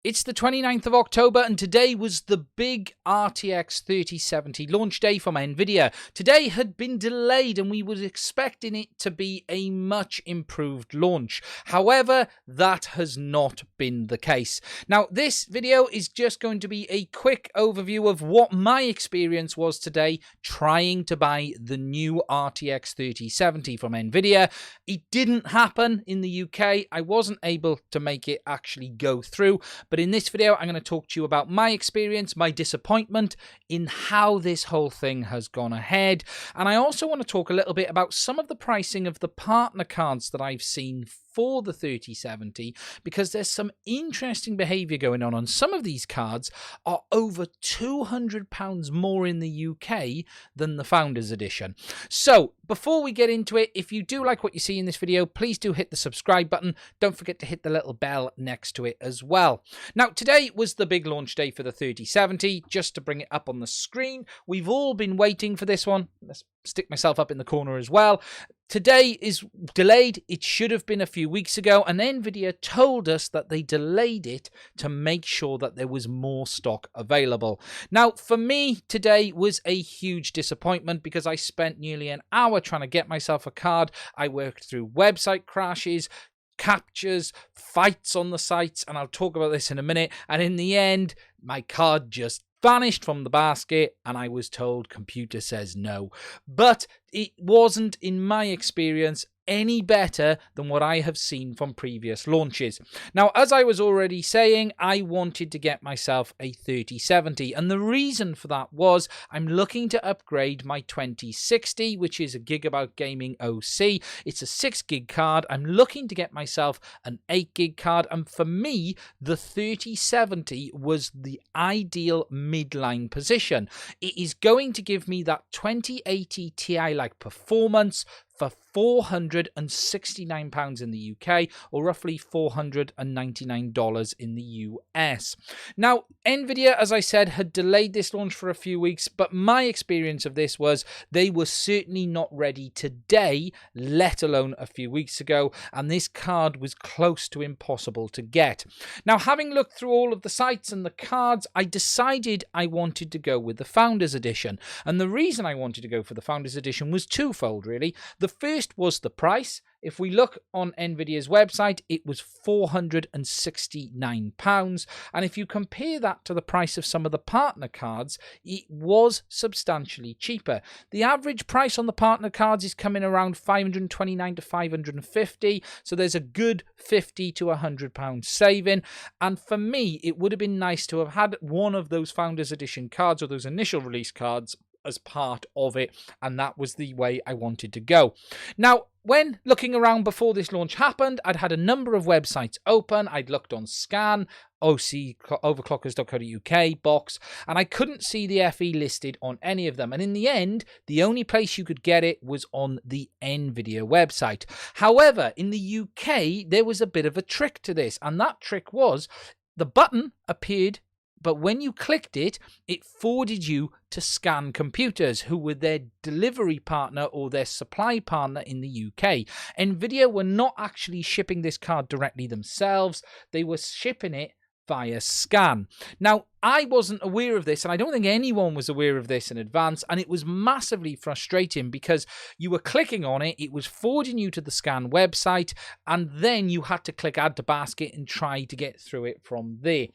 It's the 29th of October and today was the big RTX 3070 launch day from Nvidia. Today had been delayed and we were expecting it to be a much improved launch. However, that has not been the case. Now, this video is just going to be a quick overview of what my experience was today trying to buy the new RTX 3070 from Nvidia. It didn't happen in the UK. I wasn't able to make it actually go through. But in this video, I'm going to talk to you about my experience, my disappointment in how this whole thing has gone ahead. And I also want to talk a little bit about some of the pricing of the partner cards that I've seen for the 3070, because there's some interesting behavior going on. Some of these cards are over £200 more in the UK than the Founders Edition. So before we get into it, if you do like what you see in this video, please do hit the subscribe button. Don't forget to hit the little bell next to it as well. Now, today was the big launch day for the 3070. Just to bring it up on the screen, we've all been waiting for this one. Let's stick myself up in the corner as well. Today is delayed. It should have been a few weeks ago, and Nvidia told us that they delayed it to make sure that there was more stock available. Now, for me, today was a huge disappointment because I spent nearly an hour trying to get myself a card. I worked through website crashes, captures, fights on the sites, and I'll talk about this in a minute. And in the end, my card just vanished from the basket and I was told computer says no. But it wasn't, in my experience, any better than what I have seen from previous launches. Now, as I was already saying, I wanted to get myself a 3070, and the reason for that was I'm looking to upgrade my 2060, which is a Gigabyte Gaming OC. It's a 6 gig card. I'm looking to get myself an 8 gig card, and for me, the 3070 was the ideal midline position. It is going to give me that 2080 Ti-like performance for £469 in the UK, or roughly $499 in the US. Now, Nvidia, as I said, had delayed this launch for a few weeks, but my experience of this was they were certainly not ready today, let alone a few weeks ago, and this card was close to impossible to get. Now, having looked through all of the sites and the cards, I decided I wanted to go with the Founders Edition, and the reason I wanted to go for the Founders Edition was twofold, really. The first was the price. If we look on Nvidia's website, it was £469. And if you compare that to the price of some of the partner cards, it was substantially cheaper. The average price on the partner cards is coming around £529 to £550. So there's a good £50 to £100 saving. And for me, it would have been nice to have had one of those Founders Edition cards, or those initial release cards, as part of it, and that was the way I wanted to go. Now, when looking around before this launch happened, I'd had a number of websites open. I'd looked on Scan, OC, overclockers.co.uk, Box, and I couldn't see the FE listed on any of them. And in the end, the only place you could get it was on the Nvidia website. However, in the UK, there was a bit of a trick to this, and that trick was the button appeared, but when you clicked it, it forwarded you to Scan Computers, who were their delivery partner or their supply partner in the UK. Nvidia were not actually shipping this card directly themselves. They were shipping it via Scan. Now, I wasn't aware of this, and I don't think anyone was aware of this in advance, and it was massively frustrating because you were clicking on it, it was forwarding you to the Scan website, and then you had to click Add to Basket and try to get through it from there.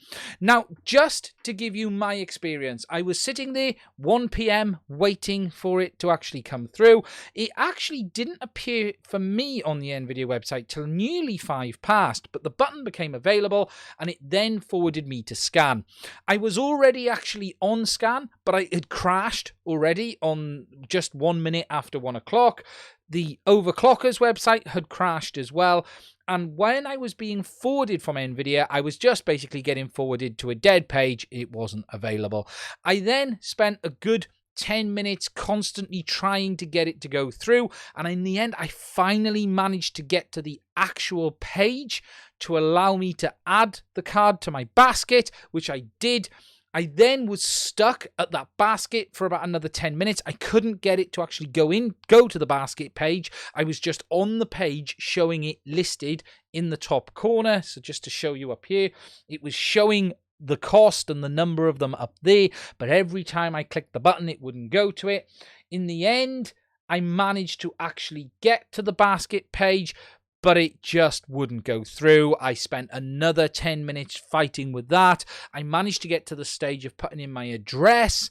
Now, just to give you my experience, I was sitting there 1 p.m. waiting for it to actually come through. It actually didn't appear for me on the Nvidia website till nearly 5 past, but the button became available, and it then forwarded me to Scan. I was already actually on Scan, but I had crashed already on just 1 minute after 1 o'clock. The Overclockers website had crashed as well. And when I was being forwarded from Nvidia, I was just basically getting forwarded to a dead page. It wasn't available. I then spent a good 10 minutes constantly trying to get it to go through, and in the end I finally managed to get to the actual page to allow me to add the card to my basket, which I did. I then was stuck at that basket for about another 10 minutes. I couldn't get it to actually go to the basket page. I was just on the page showing it listed in the top corner. So just to show you up here, it was showing the cost and the number of them up there, but every time I clicked the button, it wouldn't go to it. In the end, I managed to actually get to the basket page, but it just wouldn't go through. I spent another 10 minutes fighting with that. I managed to get to the stage of putting in my address,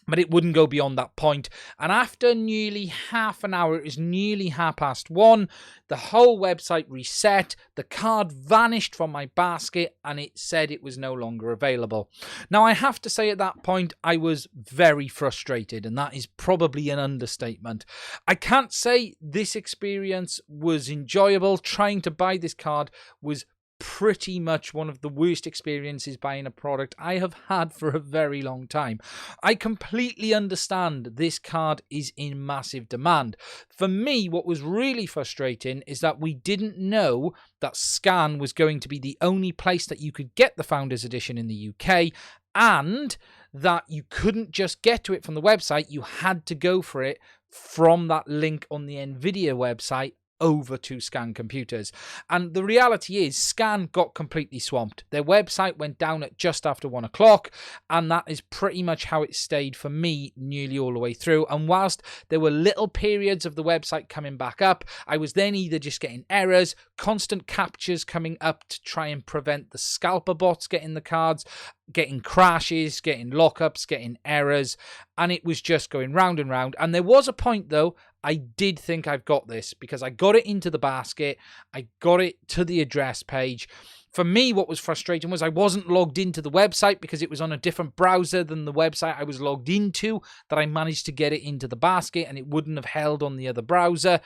but it wouldn't go beyond that point. And after nearly half an hour, it was nearly 1:30, the whole website reset, the card vanished from my basket, and it said it was no longer available. Now, I have to say at that point, I was very frustrated, and that is probably an understatement. I can't say this experience was enjoyable. Trying to buy this card was pretty much one of the worst experiences buying a product I have had for a very long time. I completely understand this card is in massive demand. For me, what was really frustrating is that we didn't know that Scan was going to be the only place that you could get the Founders Edition in the UK, and that you couldn't just get to it from the website. You had to go for it from that link on the Nvidia website over to Scan Computers. And the reality is Scan got completely swamped. Their website went down at just after 1 o'clock, and that is pretty much how it stayed for me nearly all the way through. And whilst there were little periods of the website coming back up, I was then either just getting errors, constant captures coming up to try and prevent the scalper bots getting the cards, getting crashes, getting lockups, getting errors, and it was just going round and round. And there was a point, though, I did think I've got this, because I got it into the basket, I got it to the address page. For me, what was frustrating was I wasn't logged into the website because it was on a different browser than the website I was logged into, that I managed to get it into the basket, and it wouldn't have held on the other browser.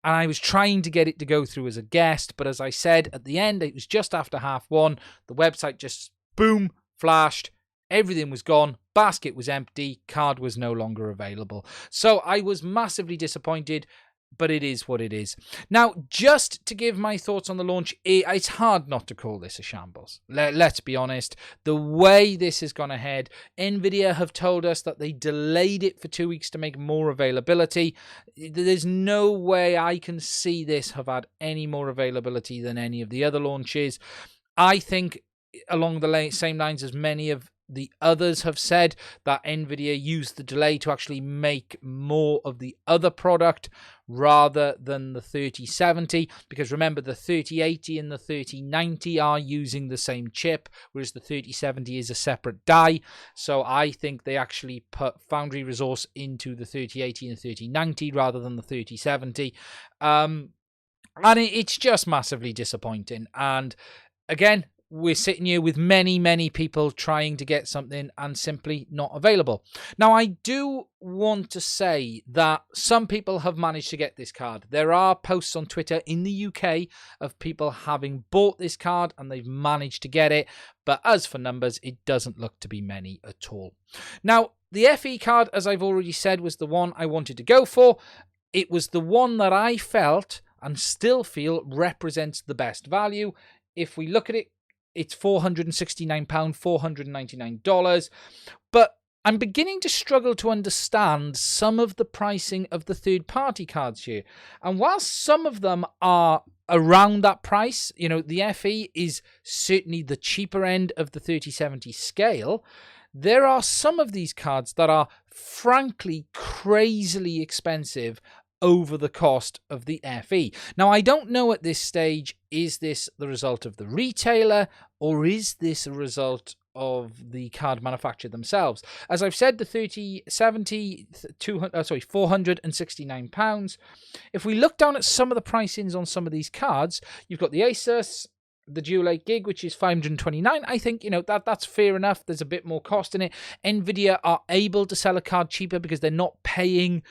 And I was trying to get it to go through as a guest, but as I said, at the end, it was just after 1:30, the website just, boom, flashed, everything was gone, basket was empty, card was no longer available. So I was massively disappointed, but it is what it is. Now, just to give my thoughts on the launch, it's hard not to call this a shambles. Let's be honest. The way this has gone ahead, Nvidia have told us that they delayed it for 2 weeks to make more availability. There's no way I can see this have had any more availability than any of the other launches. I think along the same lines as many of the others have said, that Nvidia used the delay to actually make more of the other product rather than the 3070, because remember, the 3080 and the 3090 are using the same chip, whereas the 3070 is a separate die. So I think they actually put foundry resource into the 3080 and 3090 rather than the 3070. And it's just massively disappointing. And again, we're sitting here with many, many people trying to get something and simply not available. Now, I do want to say that some people have managed to get this card. There are posts on Twitter in the UK of people having bought this card and they've managed to get it. But as for numbers, it doesn't look to be many at all. Now, the FE card, as I've already said, was the one I wanted to go for. It was the one that I felt and still feel represents the best value. If we look at it, it's £469, $499. But I'm beginning to struggle to understand some of the pricing of the third-party cards here. And whilst some of them are around that price, you know, the FE is certainly the cheaper end of the 3070 scale, there are some of these cards that are frankly crazily expensive over the cost of the FE. Now, I don't know at this stage, is this the result of the retailer, or is this a result of the card manufacturer themselves? As I've said, the 3070, £469. If we look down at some of the pricings on some of these cards, you've got the Asus, the Dual 8 gig, which is $529. I think, you know, that's fair enough. There's a bit more cost in it. Nvidia are able to sell a card cheaper because they're not paying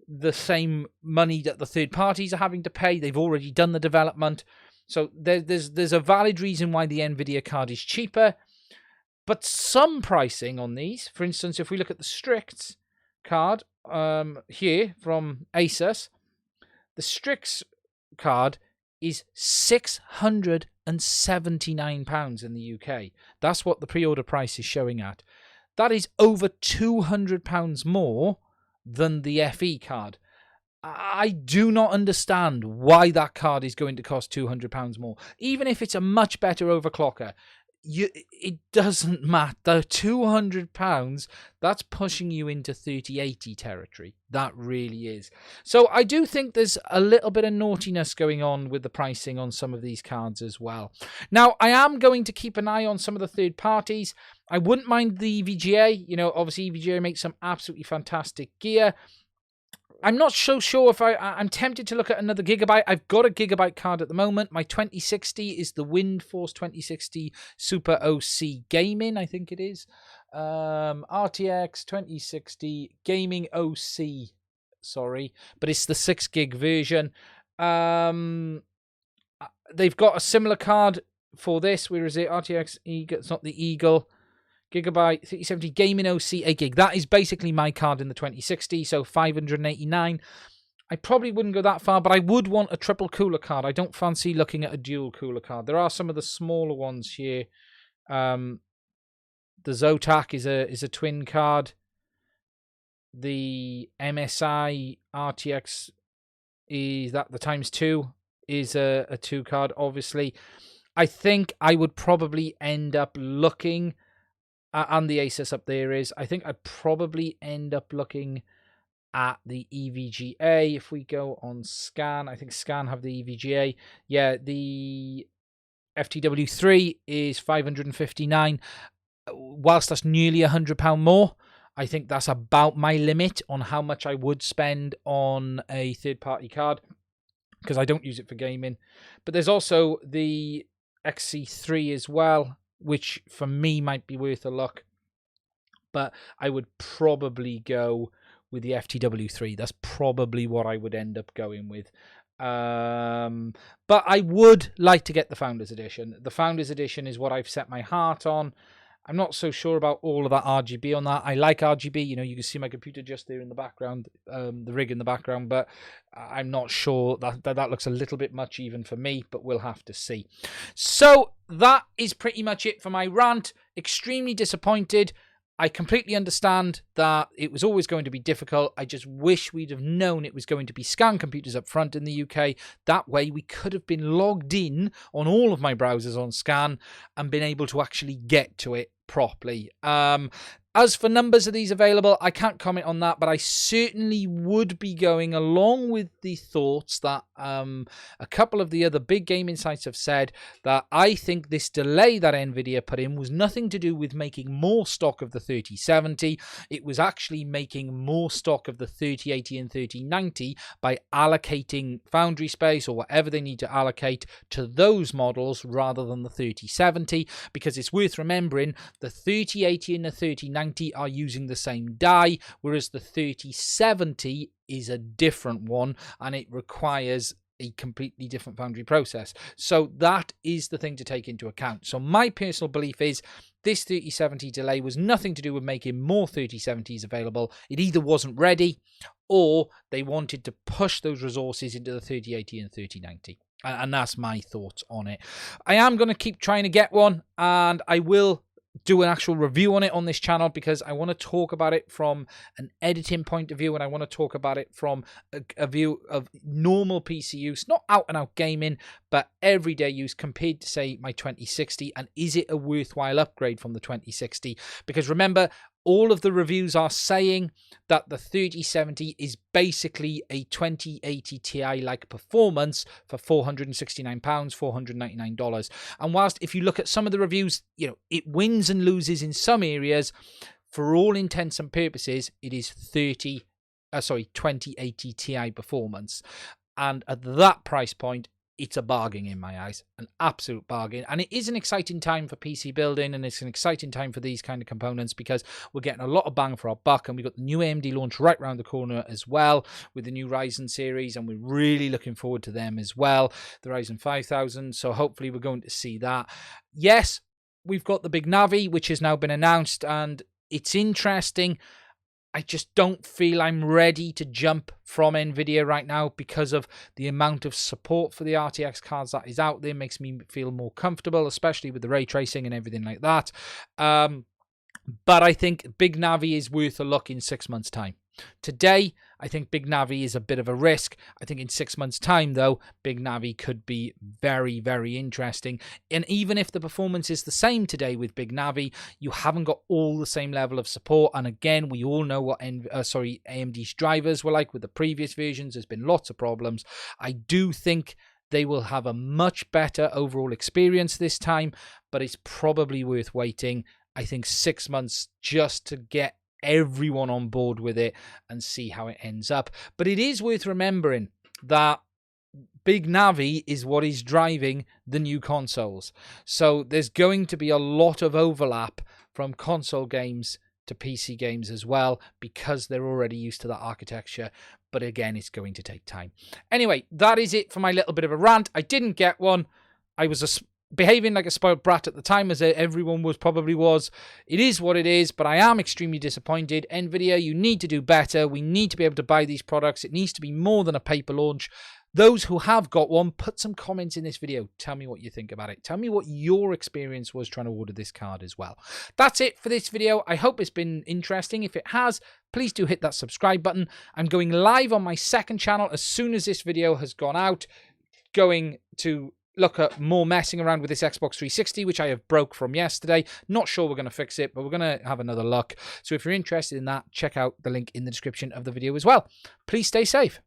the same money that the third parties are having to pay. They've already done the development. So there's a valid reason why the Nvidia card is cheaper. But some pricing on these, for instance, if we look at the Strix card here from Asus, the Strix card is £679 in the UK. That's what the pre-order price is showing at. That is over £200 more than the FE card. I do not understand why that card is going to cost £200 more. Even if it's a much better overclocker, it doesn't matter. £200, that's pushing you into 3080 territory. That really is. So I do think there's a little bit of naughtiness going on with the pricing on some of these cards as well. Now, I am going to keep an eye on some of the third parties. I wouldn't mind the EVGA. You know, obviously EVGA makes some absolutely fantastic gear. I'm not so sure if I'm tempted to look at another Gigabyte. I've got a Gigabyte card at the moment. My 2060 is the Windforce 2060 Super OC Gaming, I think it is. RTX 2060 Gaming OC, sorry. But it's the 6 gig version. They've got a similar card for this. Where is it? RTX Eagle. It's not the Eagle. Gigabyte 3070 Gaming OC 8 gig. That is basically my card in the 2060, so $589. I probably wouldn't go that far, but I would want a triple cooler card. I don't fancy looking at a dual cooler card. There are some of the smaller ones here. The Zotac is a twin card. The MSI RTX is that the ×2 is a 2 card, obviously. I think I would probably end up looking... and the Asus up there is, I think I'd probably end up looking at the EVGA. If we go on Scan, I think Scan have the EVGA. Yeah, the FTW3 is $559. Whilst that's nearly £100 more, I think that's about my limit on how much I would spend on a third-party card, because I don't use it for gaming. But there's also the XC3 as well, which for me might be worth a look. But I would probably go with the FTW3. That's probably what I would end up going with. But I would like to get the Founders Edition. The Founders Edition is what I've set my heart on. I'm not so sure about all of that RGB on that. I like RGB. You know, you can see my computer just there in the background, the rig in the background, but I'm not sure that looks a little bit much even for me, but we'll have to see. So that is pretty much it for my rant. Extremely disappointed. I completely understand that it was always going to be difficult. I just wish we'd have known it was going to be Scan computers up front in the UK. That way we could have been logged in on all of my browsers on Scan and been able to actually get to it properly. As for numbers of these available, I can't comment on that, but I certainly would be going along with the thoughts that a couple of the other big gaming sites have said, that I think this delay that Nvidia put in was nothing to do with making more stock of the 3070. It was actually making more stock of the 3080 and 3090 by allocating foundry space or whatever they need to allocate to those models rather than the 3070, because it's worth remembering the 3080 and the 3090 are using the same die, whereas the 3070 is a different one and it requires a completely different foundry process. So that is the thing to take into account. So my personal belief is this 3070 delay was nothing to do with making more 3070s available. It either wasn't ready or they wanted to push those resources into the 3080 and 3090. And that's my thoughts on it. I am going to keep trying to get one, and I will do an actual review on it on this channel, because I want to talk about it from an editing point of view, and I want to talk about it from a view of normal PC use, not out and out gaming, but everyday use compared to, say, my 2060, and is it a worthwhile upgrade from the 2060? Because remember, all of the reviews are saying that the 3070 is basically a 2080 Ti-like performance for £469, $499. And whilst if you look at some of the reviews, you know, it wins and loses in some areas, for all intents and purposes, it is 2080 Ti performance. And at that price point, it's a bargain in my eyes, an absolute bargain. And it is an exciting time for PC building, and it's an exciting time for these kind of components, because we're getting a lot of bang for our buck, and we've got the new AMD launch right around the corner as well with the new Ryzen series, and we're really looking forward to them as well, the Ryzen 5000. So hopefully we're going to see that. Yes, we've got the big Navi, which has now been announced, and it's interesting. I just don't feel I'm ready to jump from Nvidia right now because of the amount of support for the RTX cards that is out there. Makes me feel more comfortable, especially with the ray tracing and everything like that. But I think Big Navi is worth a look in 6 months' time. Today, I think Big Navi is a bit of a risk. I think in 6 months' time, though, Big Navi could be very, very interesting. And even if the performance is the same today with Big Navi, you haven't got all the same level of support. And again, we all know what AMD's drivers were like with the previous versions. There's been lots of problems. I do think they will have a much better overall experience this time, but it's probably worth waiting. I think 6 months just to get everyone on board with it and see how it ends up. But it is worth remembering that Big Navi is what is driving the new consoles. So there's going to be a lot of overlap from console games to PC games as well, because they're already used to that architecture. But again, it's going to take time. Anyway, that is it for my little bit of a rant. I didn't get one. I was behaving like a spoiled brat at the time, as everyone probably was. It is what it is, but I am extremely disappointed. Nvidia, you need to do better. We need to be able to buy these products. It needs to be more than a paper launch. Those who have got one, put some comments in this video. Tell me what you think about it. Tell me what your experience was trying to order this card as well. That's it for this video. I hope it's been interesting. If it has, please do hit that subscribe button. I'm going live on my second channel as soon as this video has gone out. Going to look at more messing around with this Xbox 360, which I have broke from yesterday. Not sure we're going to fix it, but we're going to have another look. So if you're interested in that, check out the link in the description of the video as well. Please stay safe.